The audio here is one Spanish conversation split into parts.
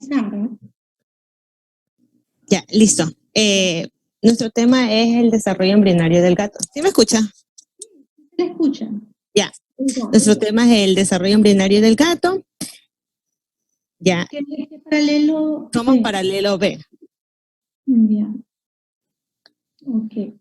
Sandra. Ya, listo. Nuestro tema es el desarrollo embrionario del gato. ¿Sí me escucha? ¿Se escucha? Ya. Nuestro tema es el desarrollo embrionario del gato. Ya. ¿Qué paralelo? Somos paralelo B. Ya. Ok.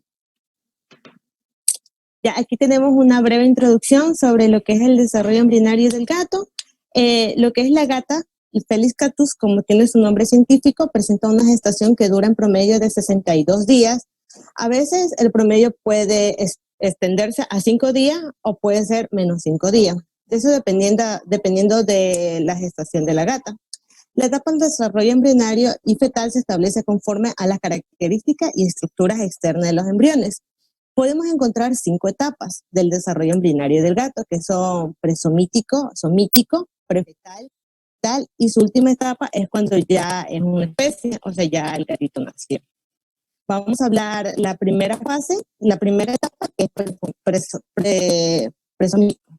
Ya, aquí tenemos una breve introducción sobre lo que es el desarrollo embrionario del gato. Lo que es la gata, el Felis catus, como tiene su nombre científico, presenta una gestación que dura en promedio de 62 días. A veces el promedio puede extenderse a 5 días o puede ser menos 5 días. Eso dependiendo de la gestación de la gata. La etapa del desarrollo embrionario y fetal se establece conforme a las características y estructuras externas de los embriones. Podemos encontrar 5 etapas del desarrollo embrionario del gato, que son presomítico, somítico, prefetal, tal, y su última etapa es cuando ya es una especie, o sea, ya el gatito nació. Vamos a hablar la primera fase, la primera etapa, que es presomítico.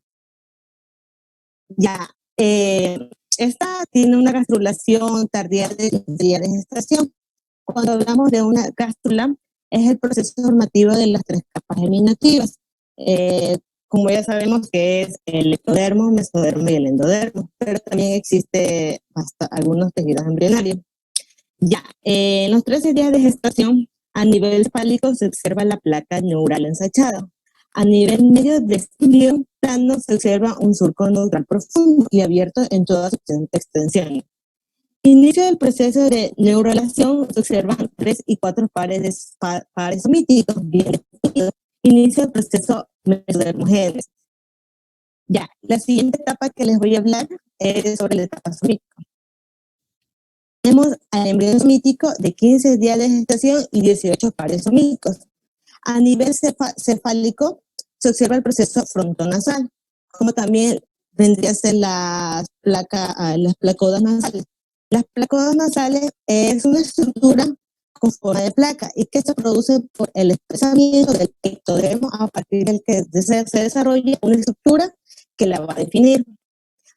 Ya, esta tiene una gastrulación tardía de gestación. Cuando hablamos de una gástrula, es el proceso formativo de las 3 capas germinativas. Como ya sabemos que es el ectodermo, mesodermo y el endodermo, pero también existe hasta algunos tejidos embrionarios. Ya, en los 13 días de gestación, a nivel cefálico se observa la placa neural ensachada. A nivel medio de estudio plano se observa un surco neutral profundo y abierto en toda su extensión. Inicio del proceso de neurulación se observan 3 y 4 pares somíticos bien definidos. Inicio del proceso mesodermogénesis. Ya, la siguiente etapa que les voy a hablar es sobre la etapa somítica. Tenemos al embrión somítico de 15 días de gestación y 18 pares somíticos. A nivel cefálico se observa el proceso frontonasal, como también vendría a ser las placodas nasales. Las placodas nasales es una estructura con forma de placa y que se produce por el espesamiento del ectodermo a partir del que se desarrolla una estructura que la va a definir.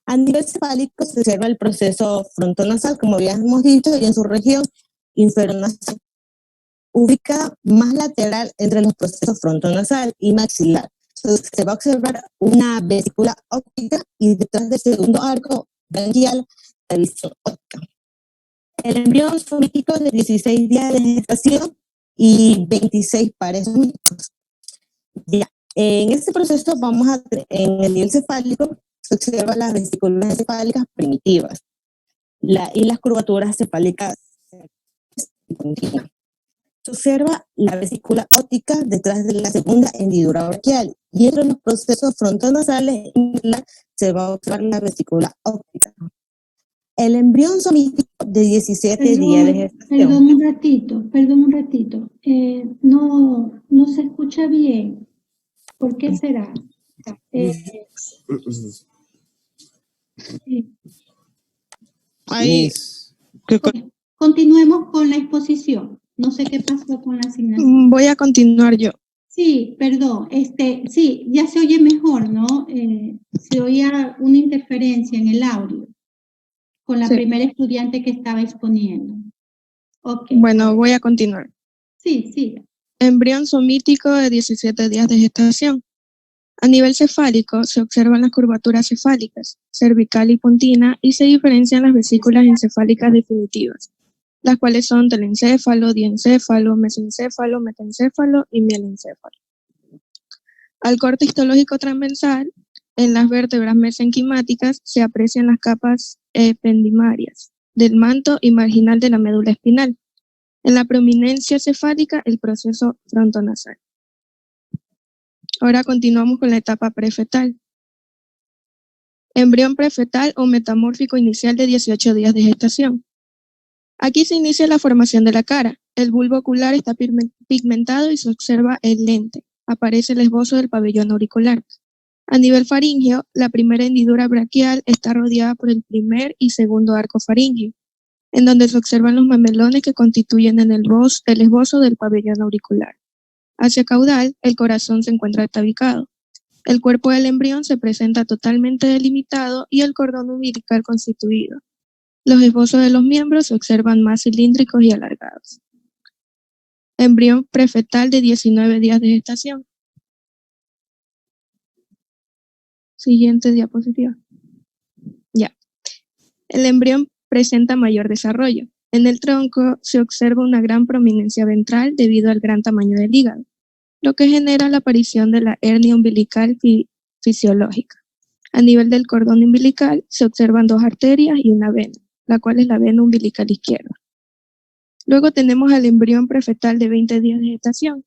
A nivel cefálico se observa el proceso frontonasal, como habíamos dicho, y en su región inferonasal, ubicada más lateral entre los procesos frontonasal y maxilar. Se va a observar una vesícula óptica y detrás del segundo arco branquial la visión óptica. El embrión somítico de 16 días de gestación y 26 pares somíticos. Ya. En este proceso en el nivel cefálico se observan las vesículas cefálicas primitivas y las curvaturas cefálicas continuas. Se observa la vesícula óptica detrás de la segunda hendidura braquial y entre los procesos frontonasales se va a observar la vesícula óptica. El embrión somítico de 17 días de gestación. Perdón un ratito. No se escucha bien. ¿Por qué será? Sí. Ahí. Continuemos con la exposición. No sé qué pasó con la asignación. Voy a continuar yo. Sí, perdón. Sí, ya se oye mejor, ¿no? Se oía una interferencia en el audio con la primera estudiante que estaba exponiendo. Okay. Bueno, voy a continuar. Sí, sí. Embrión somítico de 17 días de gestación. A nivel cefálico se observan las curvaturas cefálicas, cervical y pontina, y se diferencian las vesículas encefálicas definitivas, las cuales son telencéfalo, diencéfalo, mesencéfalo, metencéfalo y mielencéfalo. Al corte histológico transversal, en las vértebras mesenquimáticas se aprecian las capas ependimarias del manto y marginal de la médula espinal. En la prominencia cefálica, el proceso frontonasal. Ahora continuamos con la etapa prefetal. Embrión prefetal o metamórfico inicial de 18 días de gestación. Aquí se inicia la formación de la cara. El bulbo ocular está pigmentado y se observa el lente. Aparece el esbozo del pabellón auricular. A nivel faríngeo, la primera hendidura braquial está rodeada por el primer y segundo arco faríngeo, en donde se observan los mamelones que constituyen el esbozo del pabellón auricular. Hacia caudal, el corazón se encuentra tabicado. El cuerpo del embrión se presenta totalmente delimitado y el cordón umbilical constituido. Los esbozos de los miembros se observan más cilíndricos y alargados. Embrión prefetal de 19 días de gestación. Siguiente diapositiva. Ya. El embrión presenta mayor desarrollo. En el tronco se observa una gran prominencia ventral debido al gran tamaño del hígado, lo que genera la aparición de la hernia umbilical fisiológica. A nivel del cordón umbilical se observan dos arterias y una vena, la cual es la vena umbilical izquierda. Luego tenemos al embrión prefetal de 20 días de gestación.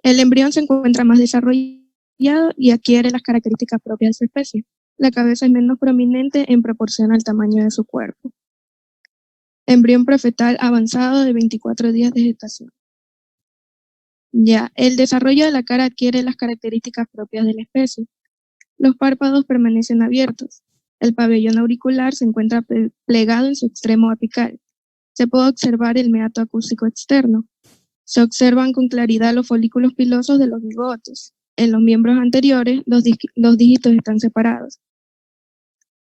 El embrión se encuentra más desarrollado y adquiere las características propias de su especie. La cabeza es menos prominente en proporción al tamaño de su cuerpo. Embrión prefetal avanzado de 24 días de gestación. Ya, el desarrollo de la cara adquiere las características propias de la especie. Los párpados permanecen abiertos. El pabellón auricular se encuentra plegado en su extremo apical. Se puede observar el meato acústico externo. Se observan con claridad los folículos pilosos de los bigotes. En los miembros anteriores, los dígitos están separados.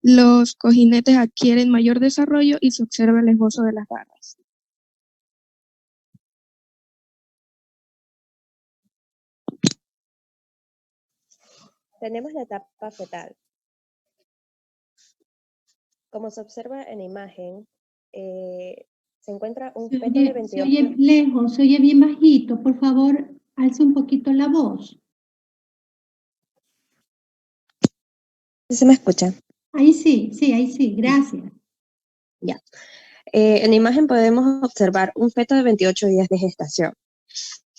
Los cojinetes adquieren mayor desarrollo y se observa el esbozo de las garras. Tenemos la etapa fetal. Como se observa en la imagen, se encuentra un feto de 28... Se oye lejos, se oye bien bajito. Por favor, alce un poquito la voz. ¿Se me escucha? Ahí sí, gracias. Ya. En la imagen podemos observar un feto de 28 días de gestación.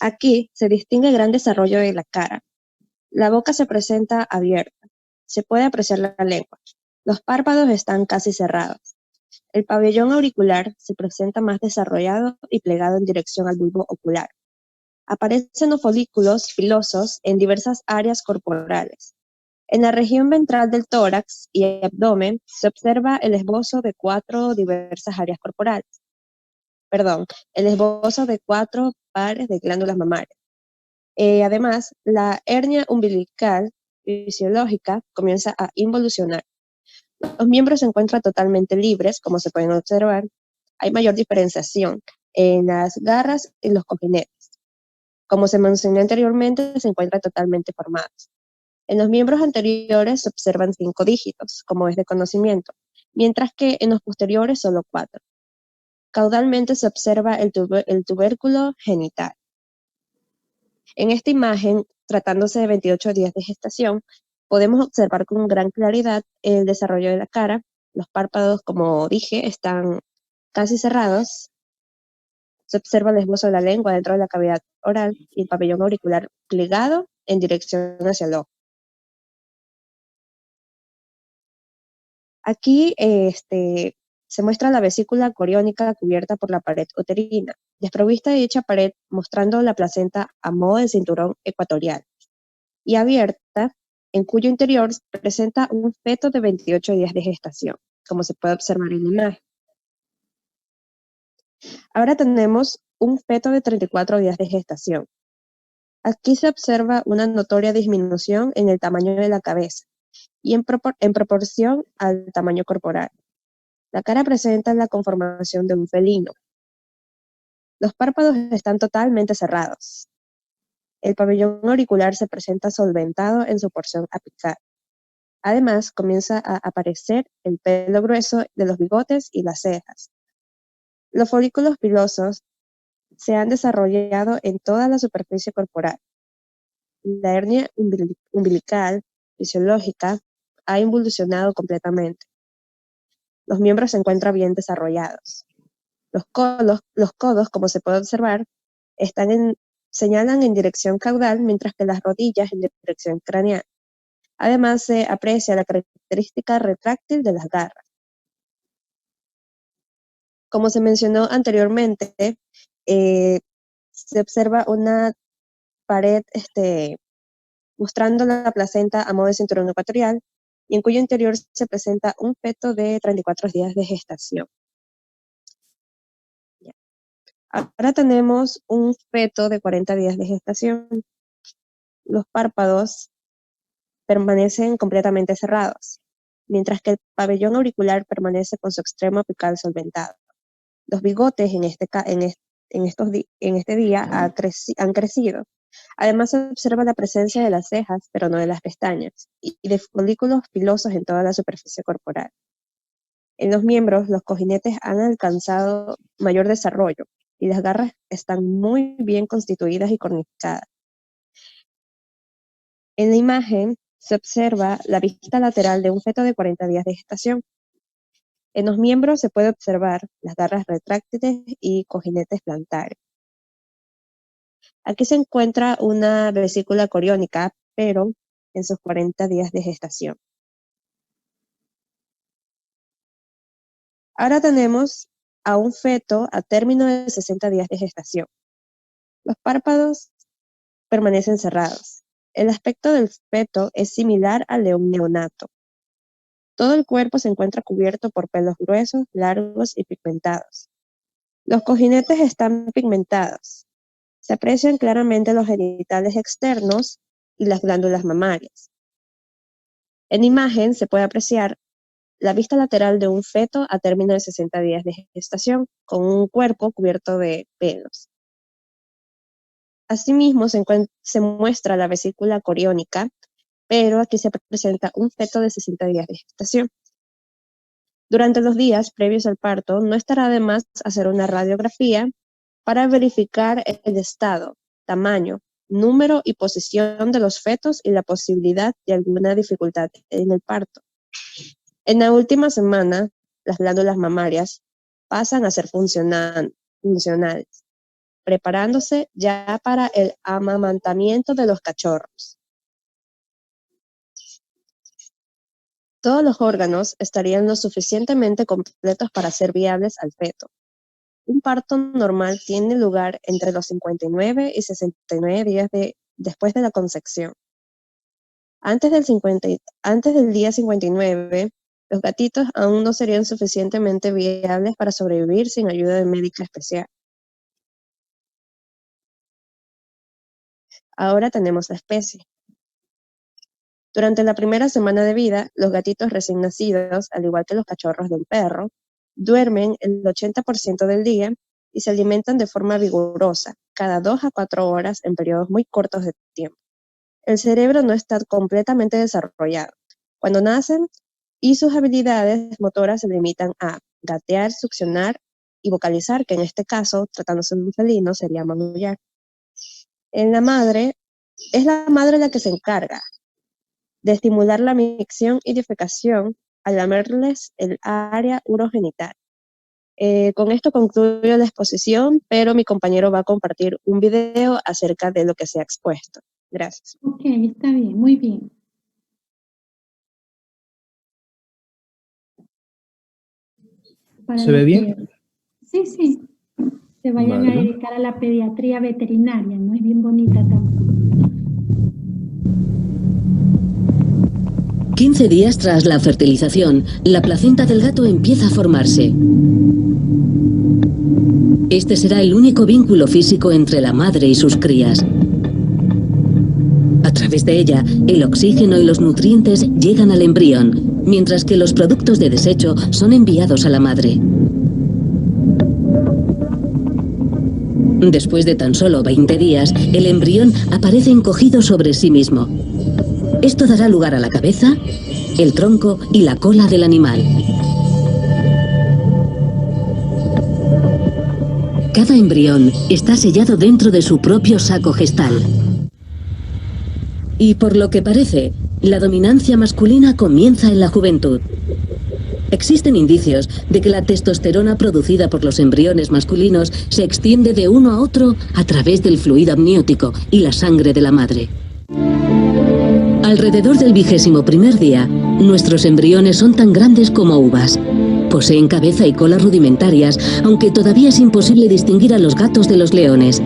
Aquí se distingue el gran desarrollo de la cara. La boca se presenta abierta. Se puede apreciar la lengua. Los párpados están casi cerrados. El pabellón auricular se presenta más desarrollado y plegado en dirección al bulbo ocular. Aparecen los folículos pilosos en diversas áreas corporales. En la región ventral del tórax y abdomen se observa el esbozo de cuatro diversas áreas corporales. El esbozo de 4 pares de glándulas mamarias. Además, la hernia umbilical fisiológica comienza a involucionar. Los miembros se encuentran totalmente libres, como se pueden observar. Hay mayor diferenciación en las garras y los cojinetes. Como se mencionó anteriormente, se encuentran totalmente formados. En los miembros anteriores se observan 5 dígitos, como es de conocimiento, mientras que en los posteriores solo 4. Caudalmente se observa el tubérculo genital. En esta imagen, tratándose de 28 días de gestación, podemos observar con gran claridad el desarrollo de la cara. Los párpados, como dije, están casi cerrados. Se observa el esbozo de la lengua dentro de la cavidad oral y el pabellón auricular plegado en dirección hacia el ojo. Aquí se muestra la vesícula coriónica cubierta por la pared uterina, desprovista de dicha pared, mostrando la placenta a modo de cinturón ecuatorial, y abierta, en cuyo interior presenta un feto de 28 días de gestación, como se puede observar en la imagen. Ahora tenemos un feto de 34 días de gestación. Aquí se observa una notoria disminución en el tamaño de la cabeza y en proporción al tamaño corporal. La cara presenta la conformación de un felino. Los párpados están totalmente cerrados. El pabellón auricular se presenta solventado en su porción apical. Además, comienza a aparecer el pelo grueso de los bigotes y las cejas. Los folículos pilosos se han desarrollado en toda la superficie corporal. La hernia umbilical fisiológica ha involucionado completamente. Los miembros se encuentran bien desarrollados. Los codos, como se puede observar, señalan en dirección caudal, mientras que las rodillas en dirección craneal. Además, se aprecia la característica retráctil de las garras. Como se mencionó anteriormente, se observa una pared mostrando la placenta a modo de cinturón ecuatorial, y en cuyo interior se presenta un feto de 34 días de gestación. Ahora tenemos un feto de 40 días de gestación. Los párpados permanecen completamente cerrados. mientras que el pabellón auricular permanece con su extremo apical solventado. Los bigotes en este día han crecido. Además, se observa la presencia de las cejas, pero no de las pestañas, y de folículos pilosos en toda la superficie corporal. En los miembros, los cojinetes han alcanzado mayor desarrollo, y las garras están muy bien constituidas y cornicadas. En la imagen se observa la vista lateral de un feto de 40 días de gestación. En los miembros se puede observar las garras retráctiles y cojinetes plantares. Aquí se encuentra una vesícula coriónica, pero en sus 40 días de gestación. Ahora tenemos a un feto a término de 60 días de gestación. Los párpados permanecen cerrados. El aspecto del feto es similar al de un neonato. Todo el cuerpo se encuentra cubierto por pelos gruesos, largos y pigmentados. Los cojinetes están pigmentados. Se aprecian claramente los genitales externos y las glándulas mamarias. En imagen se puede apreciar la vista lateral de un feto a término de 60 días de gestación, con un cuerpo cubierto de pelos. Asimismo, se muestra la vesícula coriónica, pero aquí se presenta un feto de 60 días de gestación. Durante los días previos al parto, no estará de más hacer una radiografía para verificar el estado, tamaño, número y posición de los fetos y la posibilidad de alguna dificultad en el parto. En la última semana, las glándulas mamarias pasan a ser funcionales, preparándose ya para el amamantamiento de los cachorros. Todos los órganos estarían lo suficientemente completos para ser viables al feto. Un parto normal tiene lugar entre los 59 y 69 días después de la concepción. Antes del día 59, los gatitos aún no serían suficientemente viables para sobrevivir sin ayuda de médica especial. Ahora tenemos la especie. Durante la primera semana de vida, los gatitos recién nacidos, al igual que los cachorros de un perro, duermen el 80% del día y se alimentan de forma vigorosa, cada 2 a 4 horas en periodos muy cortos de tiempo. El cerebro no está completamente desarrollado cuando nacen y sus habilidades motoras se limitan a gatear, succionar y vocalizar, que en este caso, tratándose de un felino, sería maullar. Es la madre la que se encarga de estimular la micción y defecación al lamerles el área urogenital. Con esto concluyo la exposición, pero mi compañero va a compartir un video acerca de lo que se ha expuesto. Gracias. Ok, está bien, muy bien. ¿Se ve bien? Sí, sí. Se vayan a dedicar a la pediatría veterinaria, ¿no? Es bien bonita también. 15 días tras la fertilización, la placenta del gato empieza a formarse. Este será el único vínculo físico entre la madre y sus crías. A través de ella, el oxígeno y los nutrientes llegan al embrión, mientras que los productos de desecho son enviados a la madre. Después de tan solo 20 días, el embrión aparece encogido sobre sí mismo. Esto dará lugar a la cabeza, el tronco y la cola del animal. Cada embrión está sellado dentro de su propio saco gestal. Y por lo que parece, la dominancia masculina comienza en la juventud. Existen indicios de que la testosterona producida por los embriones masculinos se extiende de uno a otro a través del fluido amniótico y la sangre de la madre. Alrededor del 21º día, nuestros embriones son tan grandes como uvas. Poseen cabeza y cola rudimentarias, aunque todavía es imposible distinguir a los gatos de los leones.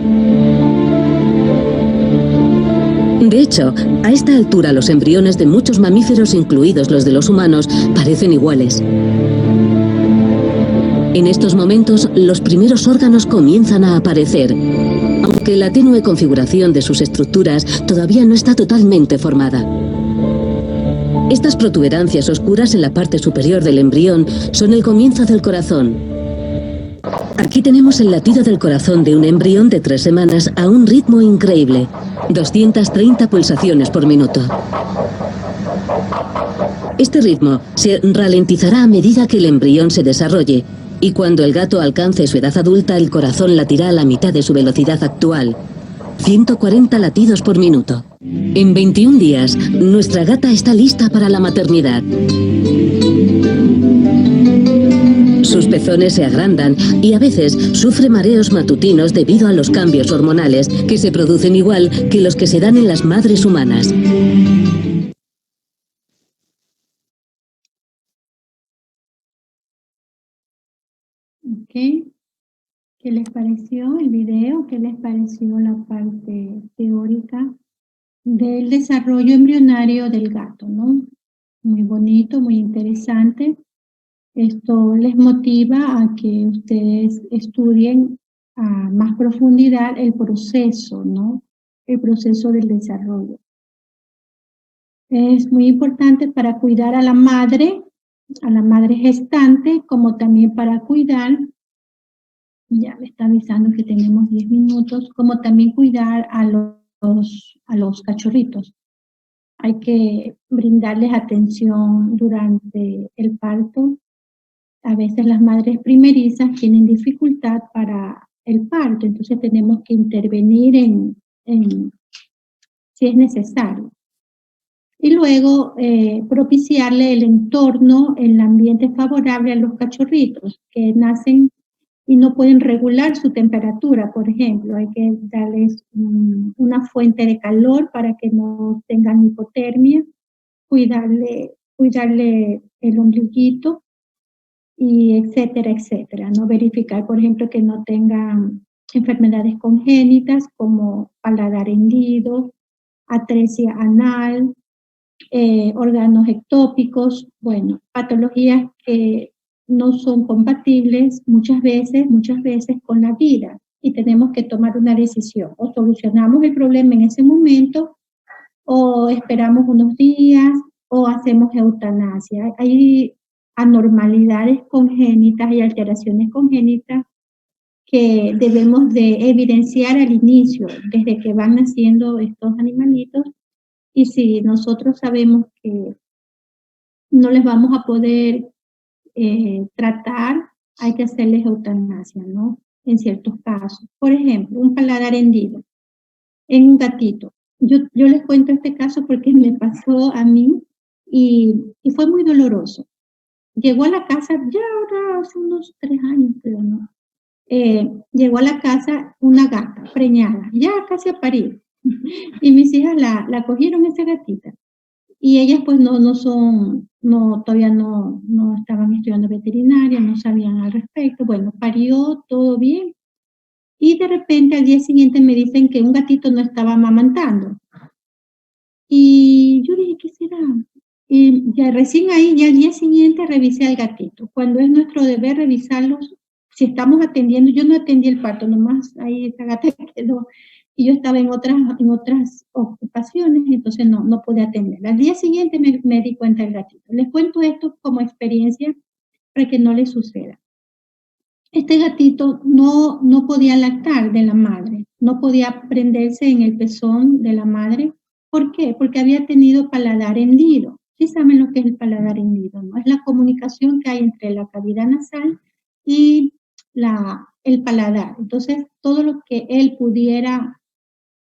De hecho, a esta altura los embriones de muchos mamíferos, incluidos los de los humanos, parecen iguales. En estos momentos, los primeros órganos comienzan a aparecer, aunque la tenue configuración de sus estructuras todavía no está totalmente formada. Estas protuberancias oscuras en la parte superior del embrión son el comienzo del corazón. Aquí tenemos el latido del corazón de un embrión de 3 semanas a un ritmo increíble, 230 pulsaciones por minuto. Este ritmo se ralentizará a medida que el embrión se desarrolle, y cuando el gato alcance su edad adulta, el corazón latirá a la mitad de su velocidad actual, 140 latidos por minuto. En 21 días, nuestra gata está lista para la maternidad. Sus pezones se agrandan y a veces sufre mareos matutinos debido a los cambios hormonales que se producen igual que los que se dan en las madres humanas. Okay. ¿Qué les pareció el video? ¿Qué les pareció la parte teórica del desarrollo embrionario del gato, ¿no? Muy bonito, muy interesante. Esto les motiva a que ustedes estudien a más profundidad el proceso, ¿no? El proceso del desarrollo. Es muy importante para cuidar a la madre gestante, como también para cuidar, ya me está avisando que tenemos 10 minutos, como también cuidar a los cachorritos. Hay que brindarles atención durante el parto. A veces las madres primerizas tienen dificultad para el parto, entonces tenemos que intervenir si es necesario. Y luego propiciarle el entorno, el ambiente favorable a los cachorritos que nacen y no pueden regular su temperatura, por ejemplo. Hay que darles una fuente de calor para que no tengan hipotermia, cuidarle el ombliguito, y etcétera, etcétera, ¿no? Verificar, por ejemplo, que no tengan enfermedades congénitas como paladar hendido, atresia anal, órganos ectópicos, bueno, patologías que no son compatibles muchas veces con la vida, y tenemos que tomar una decisión: o solucionamos el problema en ese momento, o esperamos unos días, o hacemos eutanasia. Hay anormalidades congénitas y alteraciones congénitas que debemos de evidenciar al inicio, desde que van naciendo estos animalitos, y si nosotros sabemos que no les vamos a poder tratar, hay que hacerles eutanasia, ¿no? En ciertos casos. Por ejemplo, un paladar hendido en un gatito. Yo les cuento este caso porque me pasó a mí y fue muy doloroso. Llegó a la casa, ya ahora hace unos 3 años, creo, ¿no? Llegó a la casa una gata preñada, ya casi a parir. Y mis hijas la cogieron, esa gatita. Y ellas pues todavía no estaban estudiando veterinaria, no sabían al respecto. Bueno, parió, todo bien. Y de repente al día siguiente me dicen que un gatito no estaba amamantando. Y yo dije, ¿qué será? Y ya recién ahí, ya al día siguiente revisé al gatito. Cuando es nuestro deber revisarlos, si estamos atendiendo, yo no atendí el parto, nomás ahí esa gata quedó. Y yo estaba en otras ocupaciones, entonces no pude atender. Al día siguiente me di cuenta del gatito. Les cuento esto como experiencia para que no les suceda. Este gatito no podía lactar de la madre, no podía prenderse en el pezón de la madre. ¿Por qué? Porque había tenido paladar hendido. ¿Sí saben lo que es el paladar hendido, no? Es la comunicación que hay entre la cavidad nasal y el paladar. Entonces, todo lo que él pudiera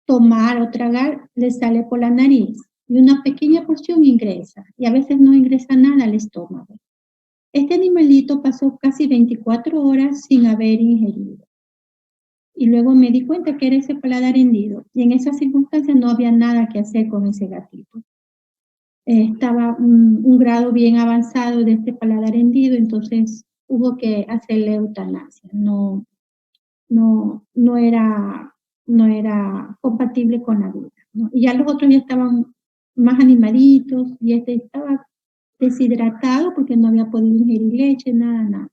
tomar o tragar le sale por la nariz y una pequeña porción ingresa, y a veces no ingresa nada al estómago. Este animalito pasó casi 24 horas sin haber ingerido. Y luego me di cuenta que era ese paladar hendido. Y en esas circunstancias no había nada que hacer con ese gatito. Estaba un grado bien avanzado de este paladar hendido, entonces hubo que hacerle eutanasia. No era compatible con la vida, ¿no? Y ya los otros ya estaban más animaditos, y este estaba deshidratado porque no había podido ingerir leche, nada.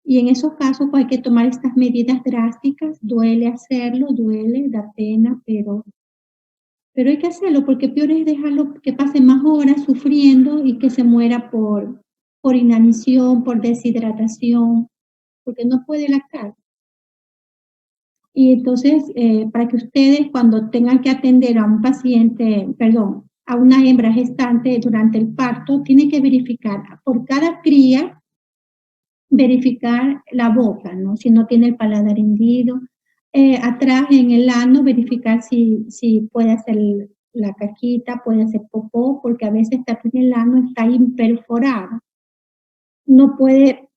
Y en esos casos pues hay que tomar estas medidas drásticas. Duele hacerlo, duele, da pena, pero Pero hay que hacerlo porque peor es dejarlo que pase más horas sufriendo y que se muera por inanición, por deshidratación, porque no puede lactar. Y entonces, para que ustedes cuando tengan que atender a un paciente, perdón, a una hembra gestante durante el parto, tienen que verificar por cada cría, verificar la boca, ¿no? Si no tiene el paladar hendido. Atrás en el ano, verificar si puede hacer la caquita, puede hacer popó, porque a veces también el ano está imperforado. No puede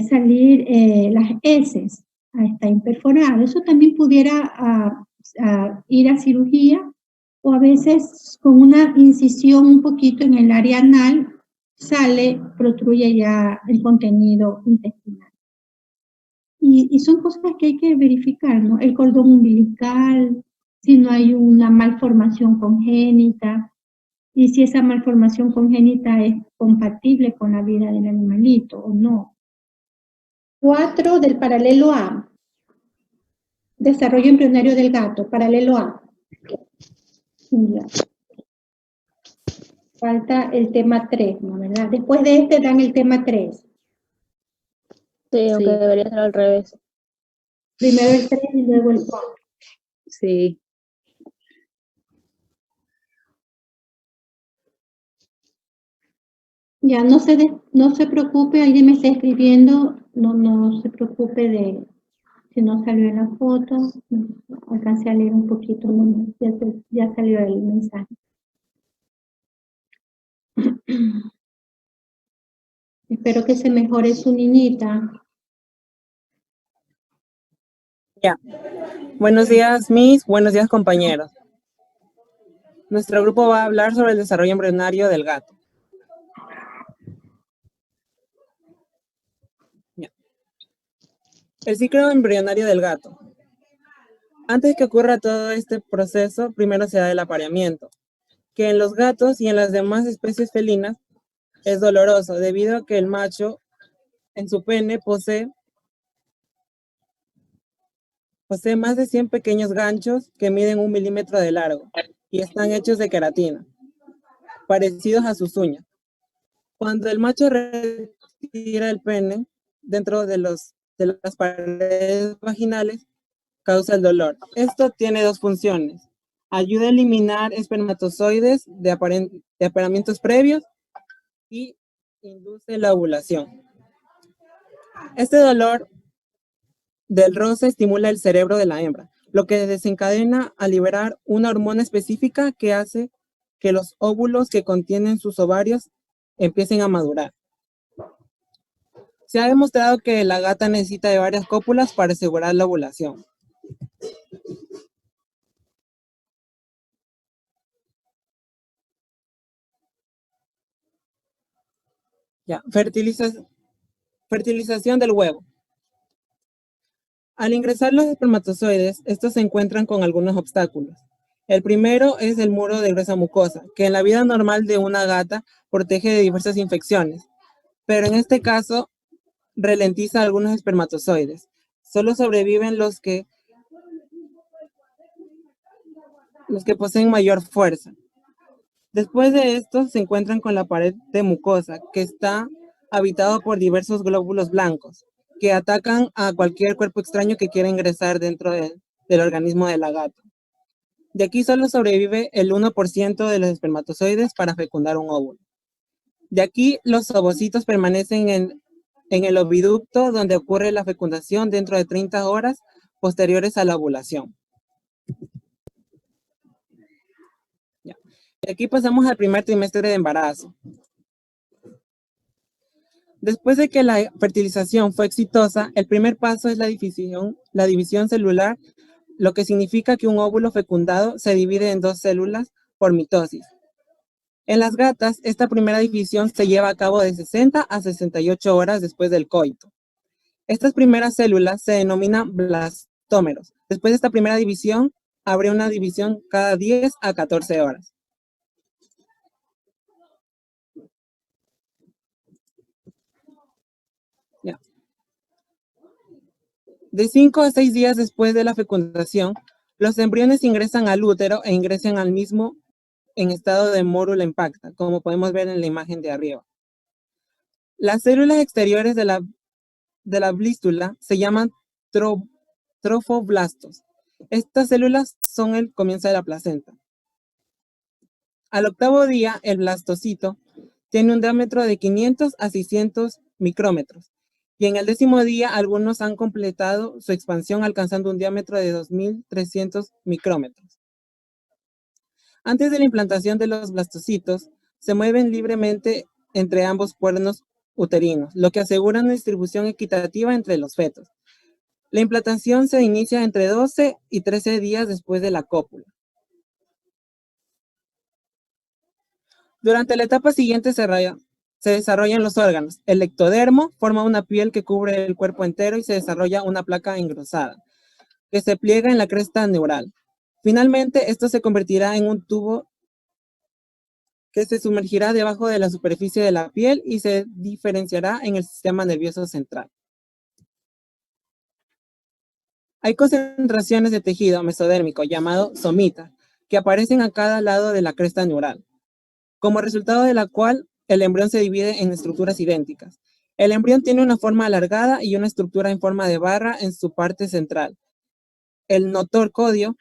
salir las heces, está imperforado. Eso también pudiera ir a cirugía, o a veces con una incisión un poquito en el área anal, protruye ya el contenido intestinal. Y son cosas que hay que verificar, ¿no? El cordón umbilical, si no hay una malformación congénita, y si esa malformación congénita es compatible con la vida del animalito o no. 4 del paralelo A. Desarrollo embrionario del gato, paralelo A. Ya. Falta el tema 3, ¿no? ¿Verdad? Después de este dan el tema 3. Sí, aunque debería ser al revés. Primero el 3 y luego el 4. Sí. Ya, no se preocupe, alguien me está escribiendo, no se preocupe de si no salió en la foto, alcancé a leer un poquito, ya salió el mensaje. Espero que se mejore su niñita. Ya. Buenos días, Miss. Buenos días, compañeros. Nuestro grupo va a hablar sobre el desarrollo embrionario del gato. Ya. El ciclo embrionario del gato. Antes que ocurra todo este proceso, primero se da el apareamiento, que en los gatos y en las demás especies felinas es doloroso, debido a que el macho en su pene posee más de 100 pequeños ganchos que miden 1 milímetro de largo y están hechos de queratina, parecidos a sus uñas. Cuando el macho retira el pene dentro de las paredes vaginales, causa el dolor. Esto tiene dos funciones. Ayuda a eliminar espermatozoides de apareamientos previos y induce la ovulación. Este dolor del roce estimula el cerebro de la hembra, lo que desencadena a liberar una hormona específica que hace que los óvulos que contienen sus ovarios empiecen a madurar. Se ha demostrado que la gata necesita de varias cópulas para asegurar la ovulación. Ya, fertilización del huevo. Al ingresar los espermatozoides, estos se encuentran con algunos obstáculos. El primero es el muro de gruesa mucosa, que en la vida normal de una gata protege de diversas infecciones, pero en este caso ralentiza algunos espermatozoides. Solo sobreviven los que poseen mayor fuerza. Después de esto se encuentran con la pared de mucosa, que está habitado por diversos glóbulos blancos, que atacan a cualquier cuerpo extraño que quiera ingresar dentro del organismo de la gata. De aquí solo sobrevive el 1% de los espermatozoides para fecundar un óvulo. De aquí los ovocitos permanecen en el oviducto, donde ocurre la fecundación dentro de 30 horas posteriores a la ovulación. Y aquí pasamos al primer trimestre de embarazo. Después de que la fertilización fue exitosa, el primer paso es la división celular, lo que significa que un óvulo fecundado se divide en 2 células por mitosis. En las gatas, esta primera división se lleva a cabo de 60 a 68 horas después del coito. Estas primeras células se denominan blastómeros. Después de esta primera división, habrá una división cada 10 a 14 horas. De 5 a 6 días después de la fecundación, Los embriones ingresan al útero e ingresan al mismo en estado de mórula impacta, como podemos ver en la imagen de arriba. Las células exteriores de la blístula se llaman trofoblastos. Estas células son el comienzo de la placenta. Al octavo día, el blastocito tiene un diámetro de 500 a 600 micrómetros. Y en el 10º día, algunos han completado su expansión alcanzando un diámetro de 2300 micrómetros. Antes de la implantación de los blastocitos, se mueven libremente entre ambos cuernos uterinos, lo que asegura una distribución equitativa entre los fetos. La implantación se inicia entre 12 y 13 días después de la cópula. Durante la etapa siguiente se desarrollan los órganos. El ectodermo forma una piel que cubre el cuerpo entero y se desarrolla una placa engrosada, que se pliega en la cresta neural. Finalmente, esto se convertirá en un tubo que se sumergirá debajo de la superficie de la piel y se diferenciará en el sistema nervioso central. Hay concentraciones de tejido mesodérmico llamado somita, que aparecen a cada lado de la cresta neural, como resultado de la cual el embrión se divide en estructuras idénticas. El embrión tiene una forma alargada y una estructura en forma de barra en su parte central. El notocodio,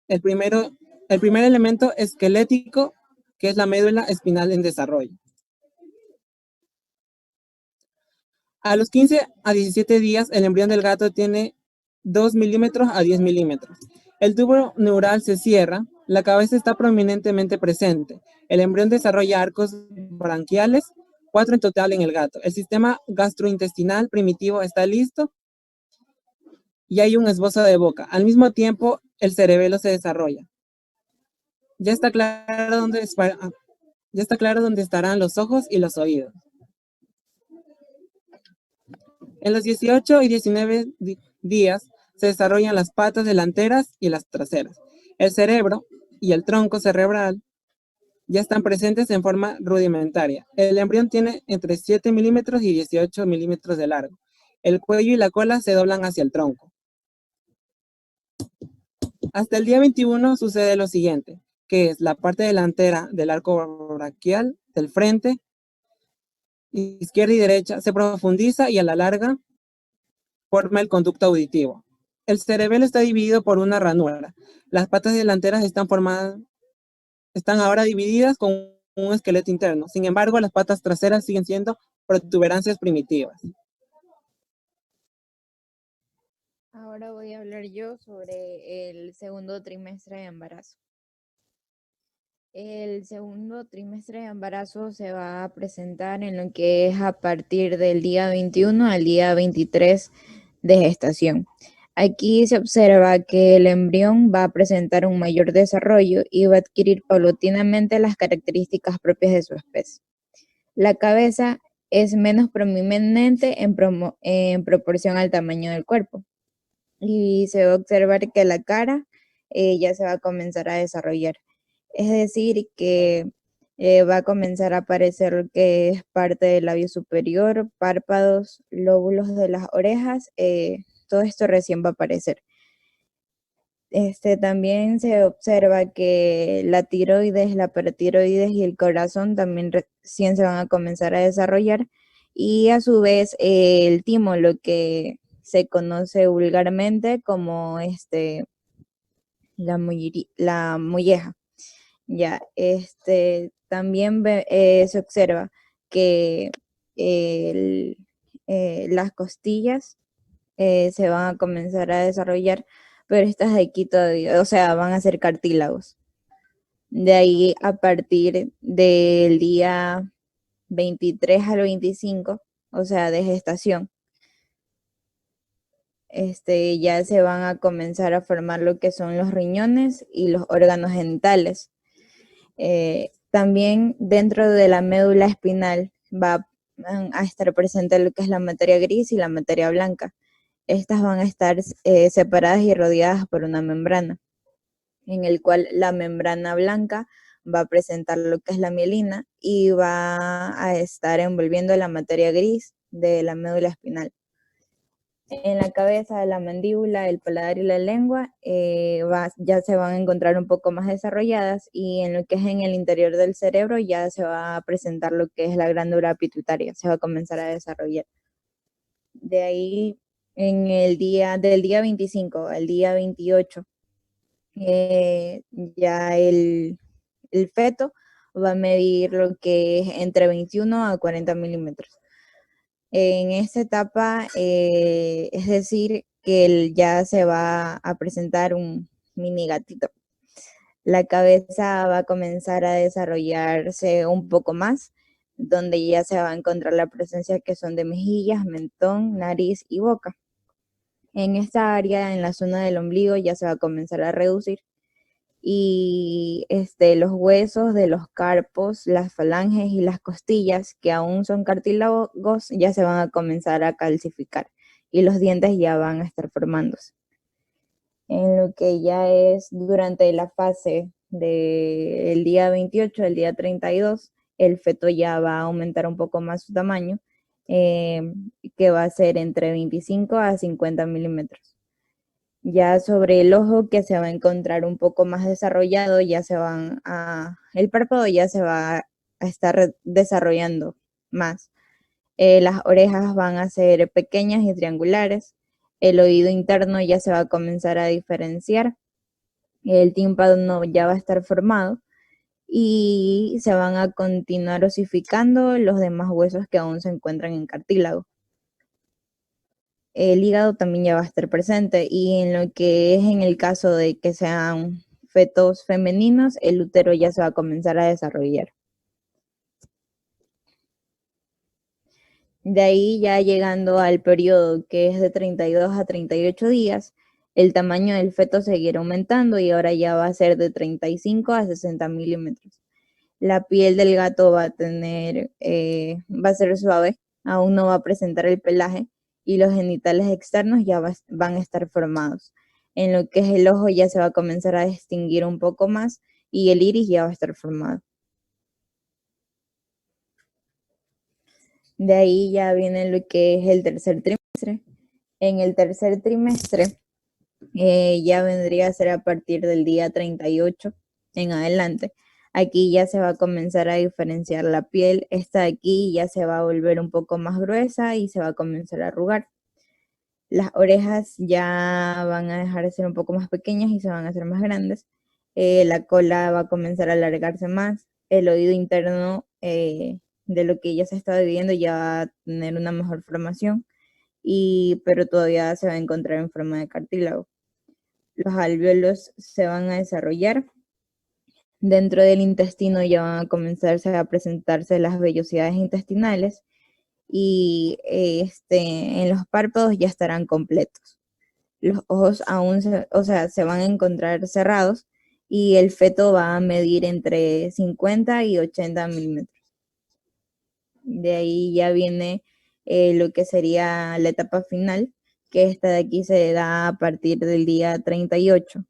el primer elemento esquelético, que es la médula espinal en desarrollo. A los 15 a 17 días, el embrión del gato tiene 2 milímetros a 10 milímetros. El tubo neural se cierra, la cabeza está prominentemente presente. El embrión desarrolla arcos branquiales, 4 en total en el gato. El sistema gastrointestinal primitivo está listo y hay un esbozo de boca. Al mismo tiempo, el cerebelo se desarrolla. Ya está claro dónde estarán los ojos y los oídos. En los 18 y 19 días se desarrollan las patas delanteras y las traseras. El cerebro y el tronco cerebral ya están presentes en forma rudimentaria. El embrión tiene entre 7 milímetros y 18 milímetros de largo. El cuello y la cola se doblan hacia el tronco. Hasta el día 21 sucede lo siguiente, que es la parte delantera del arco braquial del frente, izquierda y derecha, se profundiza y a la larga forma el conducto auditivo. El cerebelo está dividido por una ranura. Las patas delanteras están ahora divididas con un esqueleto interno. Sin embargo, las patas traseras siguen siendo protuberancias primitivas. Ahora voy a hablar yo sobre el segundo trimestre de embarazo. El segundo trimestre de embarazo se va a presentar en lo que es a partir del día 21 al día 23 de gestación. Aquí se observa que el embrión va a presentar un mayor desarrollo y va a adquirir paulatinamente las características propias de su especie. La cabeza es menos prominente en proporción al tamaño del cuerpo. Y se va a observar que la cara ya se va a comenzar a desarrollar. Es decir, que va a comenzar a aparecer lo que es parte del labio superior, párpados, lóbulos de las orejas, todo esto recién va a aparecer. También se observa que la tiroides, la paratiroides y el corazón también recién se van a comenzar a desarrollar, y a su vez el timo, lo que se conoce vulgarmente como la molleja. Ya, también se observa que las costillas se van a comenzar a desarrollar, pero estas de aquí todavía, o sea, van a ser cartílagos. De ahí, a partir del día 23 al 25, o sea, de gestación, ya se van a comenzar a formar lo que son los riñones y los órganos genitales. También dentro de la médula espinal va a estar presente lo que es la materia gris y la materia blanca. Estas van a estar separadas y rodeadas por una membrana, en el cual la membrana blanca va a presentar lo que es la mielina y va a estar envolviendo la materia gris de la médula espinal. En la cabeza, la mandíbula, el paladar y la lengua ya se van a encontrar un poco más desarrolladas, y en lo que es en el interior del cerebro ya se va a presentar lo que es la glándula pituitaria, se va a comenzar a desarrollar. De ahí, del día 25 al día 28, ya el feto va a medir lo que es entre 21 a 40 milímetros. En esta etapa, es decir, que ya se va a presentar un mini gatito. La cabeza va a comenzar a desarrollarse un poco más, donde ya se va a encontrar la presencia que son de mejillas, mentón, nariz y boca. En esta área, en la zona del ombligo, ya se va a comenzar a reducir, y los huesos de los carpos, las falanges y las costillas, que aún son cartílagos, ya se van a comenzar a calcificar, y los dientes ya van a estar formándose. En lo que ya es durante la fase del día 28 al día 32, el feto ya va a aumentar un poco más su tamaño, que va a ser entre 25 a 50 milímetros. Ya sobre el ojo, que se va a encontrar un poco más desarrollado, el párpado ya se va a estar desarrollando más. Las orejas van a ser pequeñas y triangulares. El oído interno ya se va a comenzar a diferenciar. El tímpano ya va a estar formado, y se van a continuar osificando los demás huesos que aún se encuentran en cartílago. El hígado también ya va a estar presente, y en lo que es en el caso de que sean fetos femeninos, el útero ya se va a comenzar a desarrollar. De ahí, ya llegando al periodo que es de 32 a 38 días, el tamaño del feto seguirá aumentando, y ahora ya va a ser de 35 a 60 milímetros. La piel del gato va a ser suave, aún no va a presentar el pelaje, y los genitales externos ya van a estar formados. En lo que es el ojo, ya se va a comenzar a distinguir un poco más, y el iris ya va a estar formado. De ahí ya viene lo que es el tercer trimestre. En el tercer trimestre, ya vendría a ser a partir del día 38 en adelante. Aquí ya se va a comenzar a diferenciar la piel. Esta de aquí ya se va a volver un poco más gruesa y se va a comenzar a arrugar. Las orejas ya van a dejar de ser un poco más pequeñas y se van a hacer más grandes. La cola va a comenzar a alargarse más. El oído interno, de lo que ya se está viviendo, ya va a tener una mejor formación, pero todavía se va a encontrar en forma de cartílago. Los alvéolos se van a desarrollar. Dentro del intestino ya van a comenzarse a presentarse las vellosidades intestinales, y en los párpados ya estarán completos. Los ojos aún se van a encontrar cerrados, y el feto va a medir entre 50 y 80 milímetros. De ahí ya viene lo que sería la etapa final, que esta de aquí se da a partir del día 38.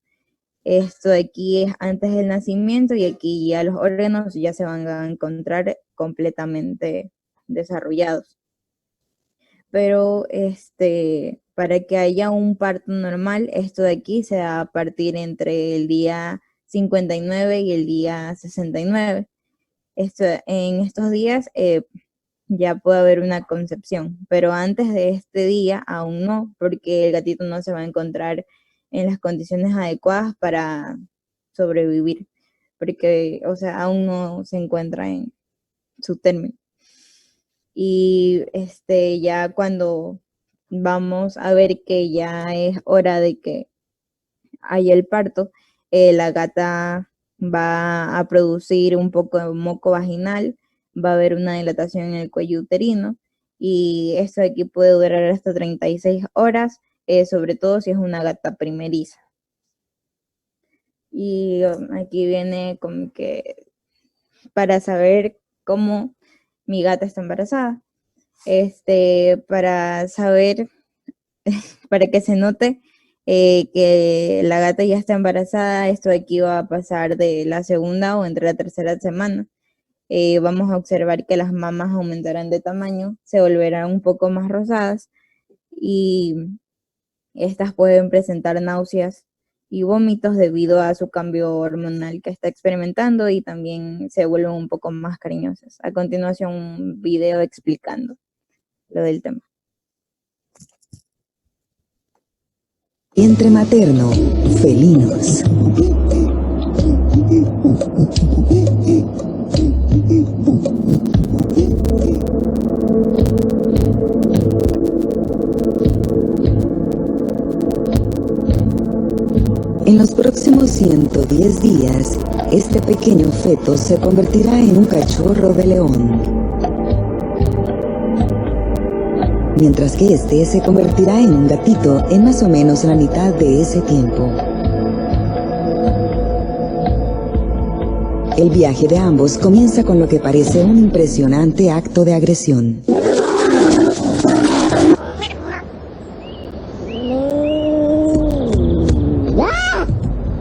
Esto de aquí es antes del nacimiento, y aquí ya los órganos ya se van a encontrar completamente desarrollados. Pero para que haya un parto normal, esto de aquí se da a partir entre el día 59 y el día 69. En estos días ya puede haber una concepción, pero antes de este día aún no, porque el gatito no se va a encontrar en las condiciones adecuadas para sobrevivir, porque, aún no se encuentra en su término. Y ya cuando vamos a ver que ya es hora de que haya el parto, la gata va a producir un poco de moco vaginal, va a haber una dilatación en el cuello uterino, y esto aquí puede durar hasta 36 horas, sobre todo si es una gata primeriza. Y aquí viene como que para saber cómo mi gata está embarazada. Para saber, para que se note que la gata ya está embarazada, esto aquí va a pasar de la segunda o entre la tercera semana. Vamos a observar que las mamas aumentarán de tamaño, se volverán un poco más rosadas, y estas pueden presentar náuseas y vómitos debido a su cambio hormonal que está experimentando y también se vuelven un poco más cariñosas. A continuación, un video explicando lo del tema. Vientre materno, felinos. En los próximos 110 días, este pequeño feto se convertirá en un cachorro de león, mientras que este se convertirá en un gatito en más o menos la mitad de ese tiempo. El viaje de ambos comienza con lo que parece un impresionante acto de agresión.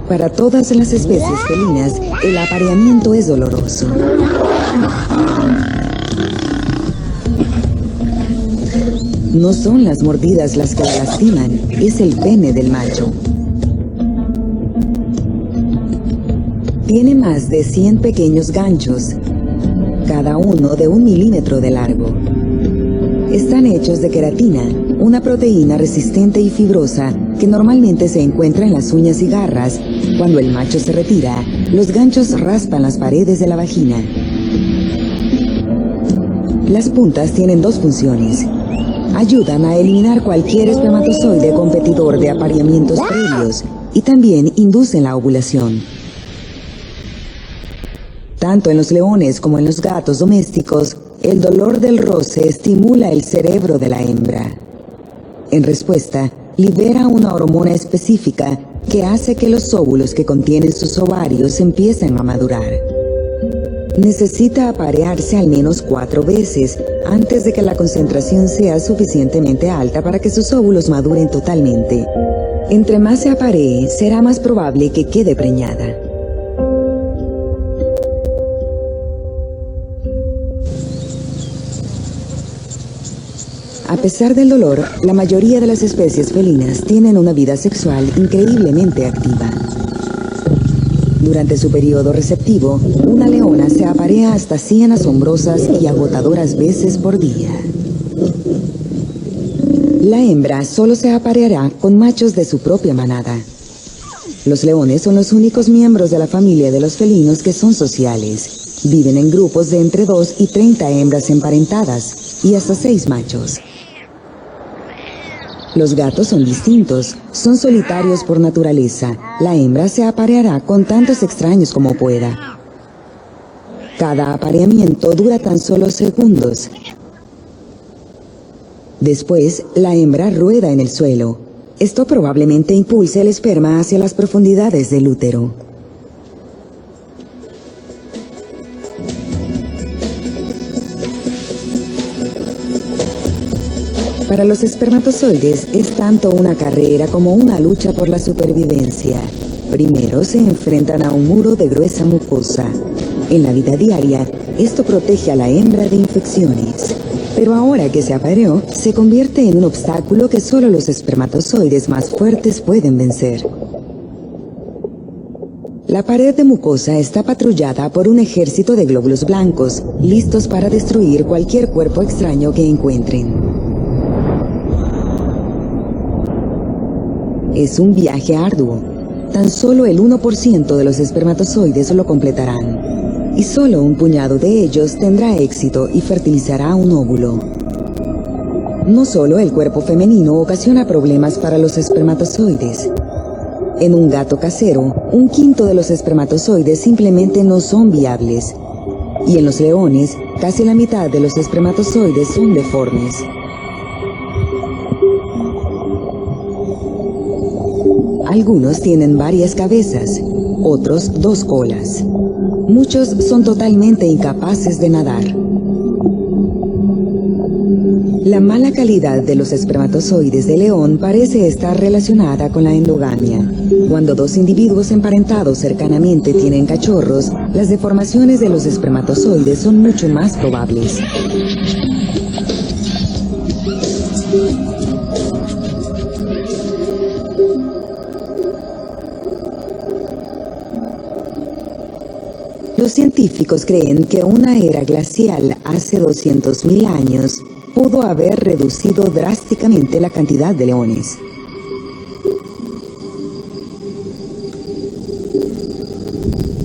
Para todas las especies felinas, el apareamiento es doloroso. No son las mordidas las que la lastiman, es el pene del macho. Tiene más de 100 pequeños ganchos, cada uno de 1 milímetro de largo. Están hechos de queratina, una proteína resistente y fibrosa que normalmente se encuentra en las uñas y garras. Cuando el macho se retira, los ganchos raspan las paredes de la vagina. Las puntas tienen 2 funciones. Ayudan a eliminar cualquier espermatozoide competidor de apareamientos previos y también inducen la ovulación. Tanto en los leones como en los gatos domésticos, el dolor del roce estimula el cerebro de la hembra. En respuesta, libera una hormona específica que hace que los óvulos que contienen sus ovarios empiecen a madurar. Necesita aparearse al menos 4 veces antes de que la concentración sea suficientemente alta para que sus óvulos maduren totalmente. Entre más se aparee, será más probable que quede preñada. A pesar del dolor, la mayoría de las especies felinas tienen una vida sexual increíblemente activa. Durante su periodo receptivo, una leona se aparea hasta 100 asombrosas y agotadoras veces por día. La hembra solo se apareará con machos de su propia manada. Los leones son los únicos miembros de la familia de los felinos que son sociales. Viven en grupos de entre 2 y 30 hembras emparentadas y hasta 6 machos. Los gatos son distintos, son solitarios por naturaleza. La hembra se apareará con tantos extraños como pueda. Cada apareamiento dura tan solo segundos. Después, la hembra rueda en el suelo. Esto probablemente impulse el esperma hacia las profundidades del útero. Para los espermatozoides es tanto una carrera como una lucha por la supervivencia. Primero se enfrentan a un muro de gruesa mucosa. En la vida diaria, esto protege a la hembra de infecciones. Pero ahora que se apareó, se convierte en un obstáculo que solo los espermatozoides más fuertes pueden vencer. La pared de mucosa está patrullada por un ejército de glóbulos blancos, listos para destruir cualquier cuerpo extraño que encuentren. Es un viaje arduo. Tan solo el 1% de los espermatozoides lo completarán. Y solo un puñado de ellos tendrá éxito y fertilizará un óvulo. No solo el cuerpo femenino ocasiona problemas para los espermatozoides. En un gato casero, 1/5 de los espermatozoides simplemente no son viables. Y en los leones, casi la mitad de los espermatozoides son deformes. Algunos tienen varias cabezas, otros 2 colas. Muchos son totalmente incapaces de nadar. La mala calidad de los espermatozoides de león parece estar relacionada con la endogamia. Cuando 2 individuos emparentados cercanamente tienen cachorros, las deformaciones de los espermatozoides son mucho más probables. científicos creen que una era glacial hace 200.000 años pudo haber reducido drásticamente la cantidad de leones.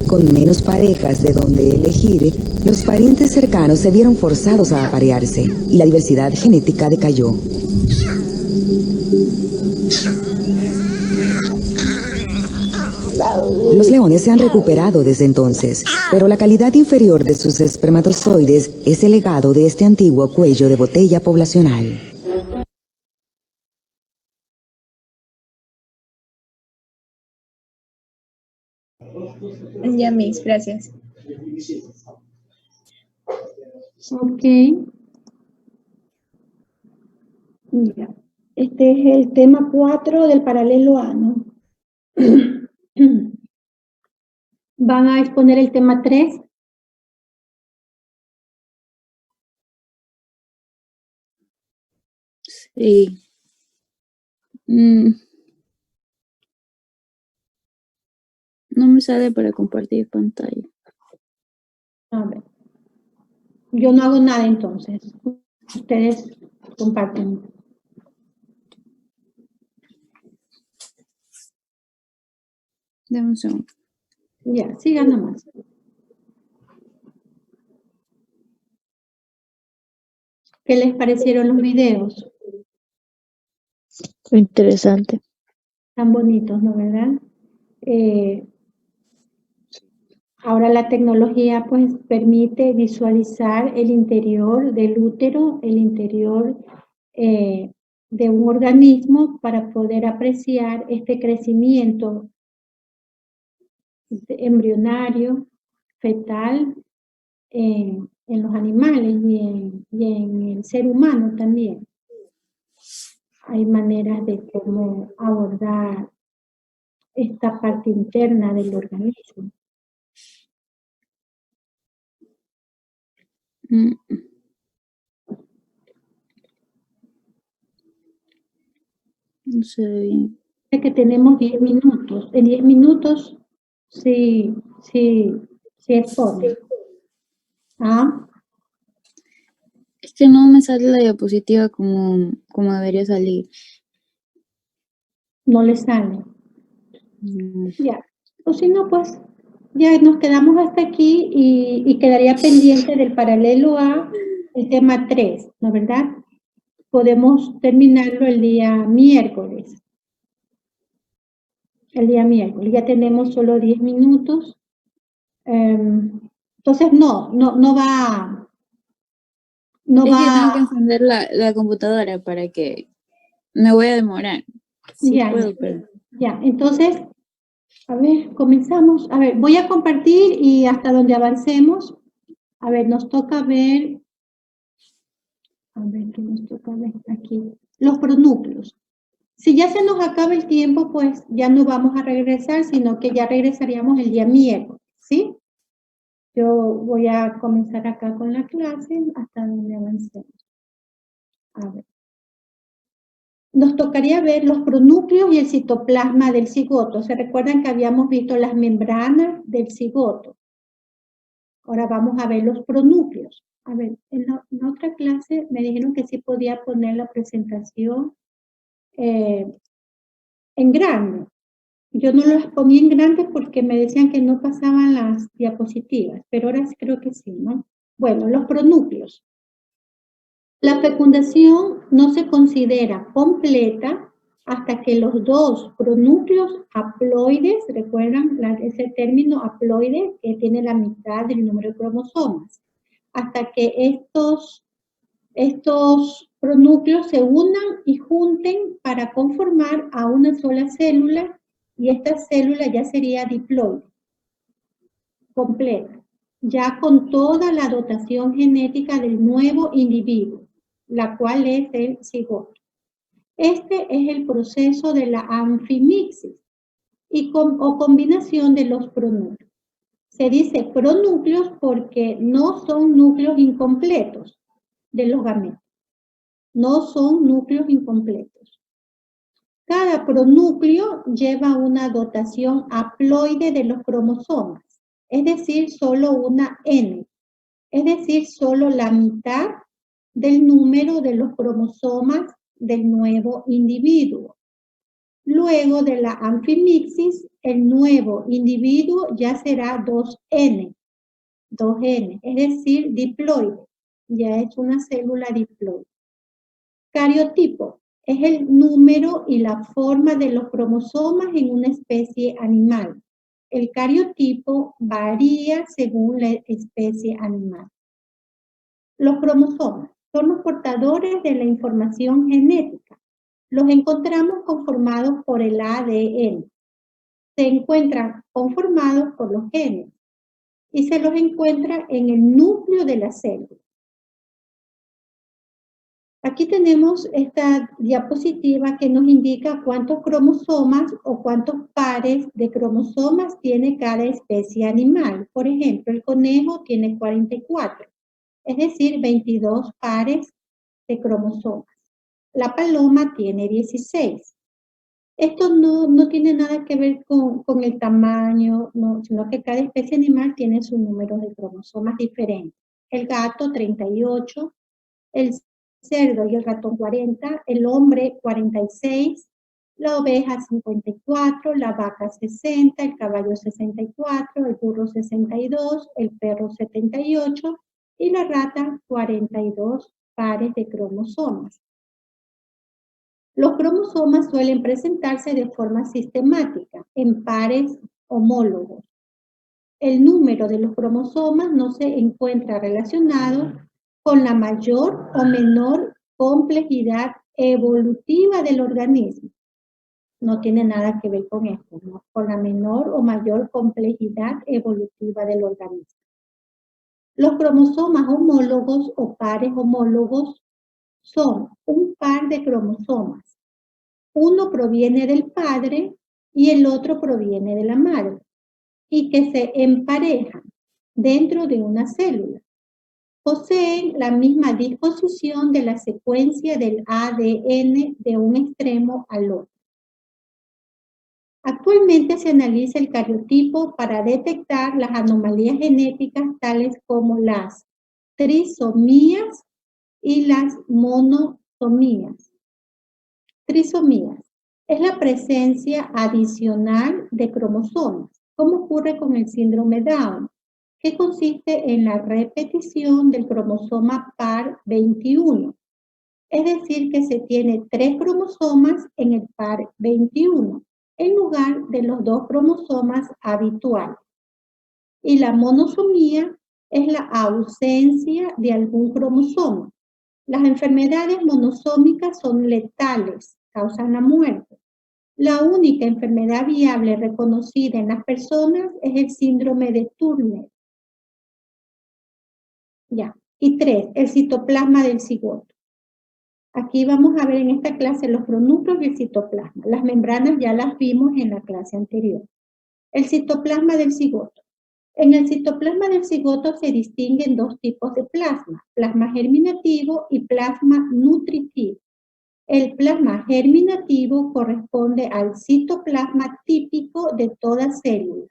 Con menos parejas de donde elegir, los parientes cercanos se vieron forzados a aparearse y la diversidad genética decayó. Los leones se han recuperado desde entonces, pero la calidad inferior de sus espermatozoides es el legado de este antiguo cuello de botella poblacional. Ya, Miss, gracias. Ok. Mira, este es el tema 4 del paralelo A, ¿no? ¿Van a exponer el tema 3? Sí. No me sale para compartir pantalla. A ver. Yo no hago nada entonces. Ustedes comparten. Dame un segundo. Ya, sigan nomás. ¿Qué les parecieron los videos? Interesante. Tan bonitos, ¿no, verdad? Ahora la tecnología pues permite visualizar el interior del útero, el interior de un organismo para poder apreciar este crecimiento embrionario, fetal, en los animales y en el ser humano también. Hay maneras de cómo abordar esta parte interna del organismo. No se ve bien. Sé que tenemos 10 minutos. En 10 minutos sí expone. ¿Ah? Es que no me sale la diapositiva como debería salir. No le sale. Ya. O si no, pues ya nos quedamos hasta aquí y quedaría pendiente del paralelo A el tema 3, ¿no es verdad? Podemos terminarlo el día miércoles. El día miércoles. Ya tenemos solo 10 minutos. Entonces no va... Es que tengo que encender la computadora para que... Me voy a demorar. Sí puedo, pero... Ya, entonces... A ver, comenzamos. A ver, voy a compartir y hasta donde avancemos. A ver, nos toca ver... A ver, ¿qué nos toca ver aquí? Los pronúcleos. Si ya se nos acaba el tiempo, pues ya no vamos a regresar, sino que ya regresaríamos el día miércoles, ¿sí? Yo voy a comenzar acá con la clase hasta donde avancemos. A ver. Nos tocaría ver los pronúcleos y el citoplasma del cigoto. ¿Se recuerdan que habíamos visto las membranas del cigoto? Ahora vamos a ver los pronúcleos. A ver, en otra clase me dijeron que sí podía poner la presentación en grande. Yo no las ponía en grande porque me decían que no pasaban las diapositivas, pero ahora sí creo que sí, ¿no? Bueno, los pronúcleos. La fecundación no se considera completa hasta que los dos pronúcleos haploides, recuerdan ese término haploide que tiene la mitad del número de cromosomas, hasta que estos pronúcleos se unan y junten para conformar a una sola célula y esta célula ya sería diploide, completa, ya con toda la dotación genética del nuevo individuo, la cual es el cigoto. Este es el proceso de la anfimixis o combinación de los pronúcleos. Se dice pronúcleos porque no son núcleos incompletos de los gametos. No son núcleos incompletos. Cada pronúcleo lleva una dotación haploide de los cromosomas. es decir, solo una N, es decir, solo la mitad del número de los cromosomas del nuevo individuo. Luego de la amfimixis, el nuevo individuo ya será 2N, es decir, diploide, ya es una célula diploide. Cariotipo es el número y la forma de los cromosomas en una especie animal. El cariotipo varía según la especie animal. Los cromosomas son los portadores de la información genética. Los encontramos conformados por el ADN. Se encuentran conformados por los genes y se los encuentra en el núcleo de la célula. Aquí tenemos esta diapositiva que nos indica cuántos cromosomas o cuántos pares de cromosomas tiene cada especie animal. Por ejemplo, el conejo tiene 44, es decir, 22 pares de cromosomas. La paloma tiene 16. Esto no tiene nada que ver con el tamaño, no, sino que cada especie animal tiene su número de cromosomas diferentes. El gato 38, el cerdo y el ratón 40, el hombre 46, la oveja 54, la vaca 60, el caballo 64, el burro 62, el perro 78 y la rata 42 pares de cromosomas. Los cromosomas suelen presentarse de forma sistemática, en pares homólogos. El número de los cromosomas no se encuentra relacionado con la mayor o menor complejidad evolutiva del organismo. No tiene nada que ver con esto, ¿no? Con la menor o mayor complejidad evolutiva del organismo. Los cromosomas homólogos o pares homólogos son un par de cromosomas. Uno proviene del padre y el otro proviene de la madre, y que se emparejan dentro de una célula. Poseen la misma disposición de la secuencia del ADN de un extremo al otro. Actualmente se analiza el cariotipo para detectar las anomalías genéticas tales como las trisomías y las monosomías. Trisomías es la presencia adicional de cromosomas, como ocurre con el síndrome Down, que consiste en la repetición del cromosoma par 21. Es decir, que se tiene 3 cromosomas en el par 21, en lugar de los 2 cromosomas habituales. Y la monosomía es la ausencia de algún cromosoma. Las enfermedades monosómicas son letales, causan la muerte. La única enfermedad viable reconocida en las personas es el síndrome de Turner. Ya. Y 3, el citoplasma del cigoto. Aquí vamos a ver en esta clase los pronúcleos y el citoplasma. Las membranas ya las vimos en la clase anterior. El citoplasma del cigoto. En el citoplasma del cigoto se distinguen 2 tipos de plasma, plasma germinativo y plasma nutritivo. El plasma germinativo corresponde al citoplasma típico de toda célula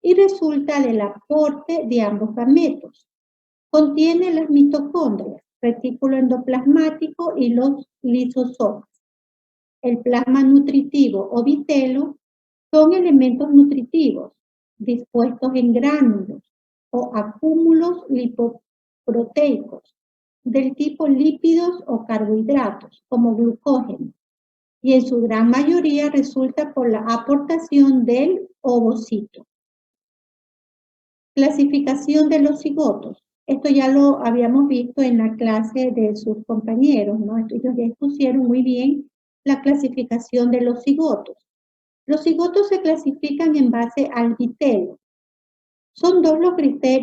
y resulta del aporte de ambos gametos. Contiene las mitocondrias, retículo endoplasmático y los lisosomas. El plasma nutritivo o vitelo son elementos nutritivos dispuestos en gránulos o acúmulos lipoproteicos del tipo lípidos o carbohidratos, como glucógeno, y en su gran mayoría resulta por la aportación del ovocito. Clasificación de los cigotos. Esto ya lo habíamos visto en la clase de sus compañeros, ¿no? Ellos ya expusieron muy bien la clasificación de los cigotos. Los cigotos se clasifican en base al vitelo. Son 2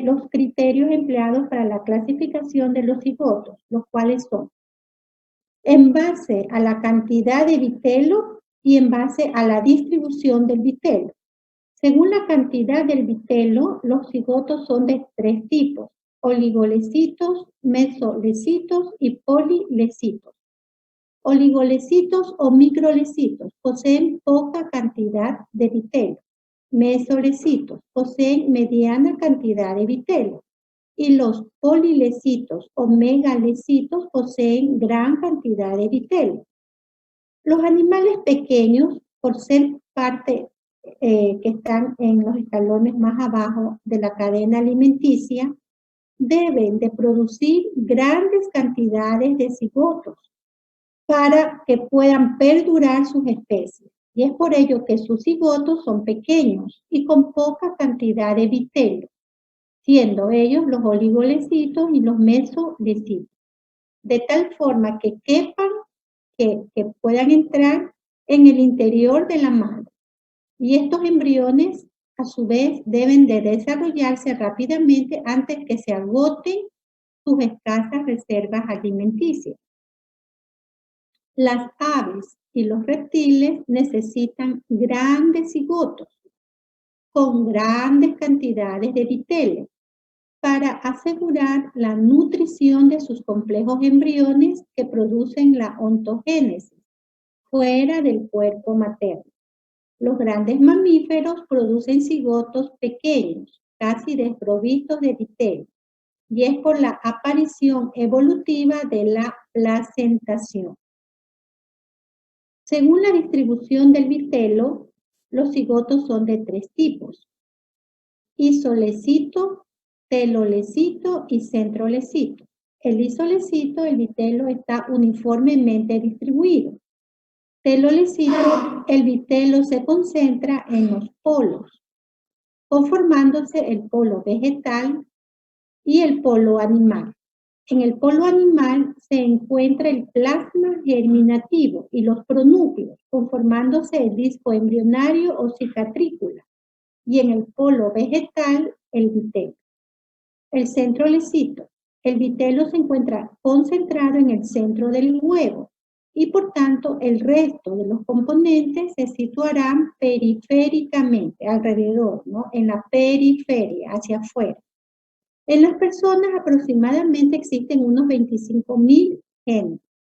los criterios empleados para la clasificación de los cigotos, los cuales son en base a la cantidad de vitelo y en base a la distribución del vitelo. Según la cantidad del vitelo, los cigotos son de 3 tipos: oligolecitos, mesolecitos y polilecitos. Oligolecitos o microlecitos poseen poca cantidad de vitelo, mesolecitos poseen mediana cantidad de vitelo y los polilecitos o megalecitos poseen gran cantidad de vitelo. Los animales pequeños, por ser parte que están en los escalones más abajo de la cadena alimenticia, deben de producir grandes cantidades de cigotos para que puedan perdurar sus especies. Y es por ello que sus cigotos son pequeños y con poca cantidad de vitelo, siendo ellos los oligolecitos y los mesolecitos, de tal forma que quepan, que puedan entrar en el interior de la madre. Y estos embriones, a su vez, deben de desarrollarse rápidamente antes que se agoten sus escasas reservas alimenticias. Las aves y los reptiles necesitan grandes cigotos con grandes cantidades de vitelo para asegurar la nutrición de sus complejos embriones que producen la ontogénesis fuera del cuerpo materno. Los grandes mamíferos producen cigotos pequeños, casi desprovistos de vitelo, y es por la aparición evolutiva de la placentación. Según la distribución del vitelo, los cigotos son de 3 tipos: isolecito, telolecito y centrolecito. El isolecito, el vitelo está uniformemente distribuido. Telolecito, el vitelo se concentra en los polos, conformándose el polo vegetal y el polo animal. En el polo animal se encuentra el plasma germinativo y los pronúcleos, conformándose el disco embrionario o cicatrícula. Y en el polo vegetal, el vitelo. El centrolecito. El vitelo se encuentra concentrado en el centro del huevo y por tanto el resto de los componentes se situarán periféricamente, alrededor, ¿no? En la periferia, hacia afuera. En las personas aproximadamente existen unos 25.000 genes